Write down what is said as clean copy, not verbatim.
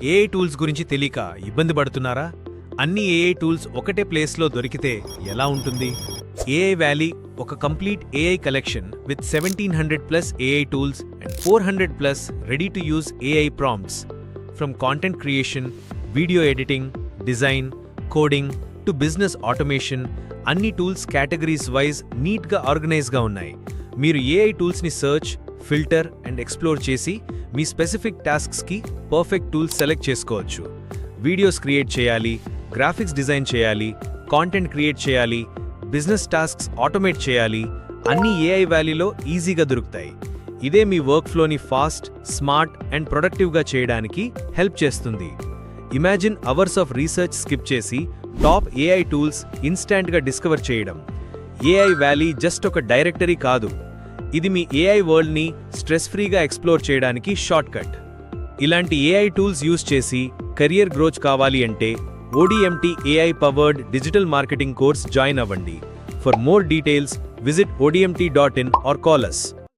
AI tools గురించి తెలియక ఇబ్బంది పడుతున్నారా? అన్ని ఏఐ టూల్స్ ఒకటే ప్లేస్లో దొరికితే ఎలా ఉంటుంది? ఏఐ వ్యాలీ ఒక complete AI collection with 1700+ AI tools and 400+ ready to use AI prompts. From content creation, video editing, design, coding to business automation, అన్ని టూల్స్ కేటగిరీస్ వైజ్ నీట్గా ఆర్గనైజ్గా ఉన్నాయి. మీరు ఏఐ టూల్స్ని సర్చ్, ఫిల్టర్ అండ్ ఎక్స్ప్లోర్ చేసి మీ specific టాస్క్స్కి perfect tools select చేసుకోవచ్చు. వీడియోస్ క్రియేట్ చేయాలి, గ్రాఫిక్స్ డిజైన్ చేయాలి, కాంటెంట్ క్రియేట్ చేయాలి, బిజినెస్ టాస్క్స్ ఆటోమేట్ చేయాలి, అన్నీ ఏఐ వ్యాలీలో ఈజీగా దొరుకుతాయి. ఇదే మీ వర్క్ ఫ్లోని ఫాస్ట్, స్మార్ట్ అండ్ ప్రొడక్టివ్గా చేయడానికి హెల్ప్ చేస్తుంది. Imagine hours of research skip చేసి టాప్ ఏఐ టూల్స్ ఇన్స్టాంట్గా డిస్కవర్ చేయడం. ఏఐ వ్యాలీ జస్ట్ ఒక డైరెక్టరీ కాదు, ఇది మీ ఏఐ వరల్డ్ని స్ట్రెస్ ఫ్రీగా ఎక్స్ప్లోర్ చేయడానికి షార్ట్ కట్. ఇలాంటి ఏఐ టూల్స్ యూజ్ చేసి కెరియర్ గ్రోత్ కావాలి అంటే ODMT AI powered digital marketing course join అవ్వండి. For more details visit odmt.in or call us.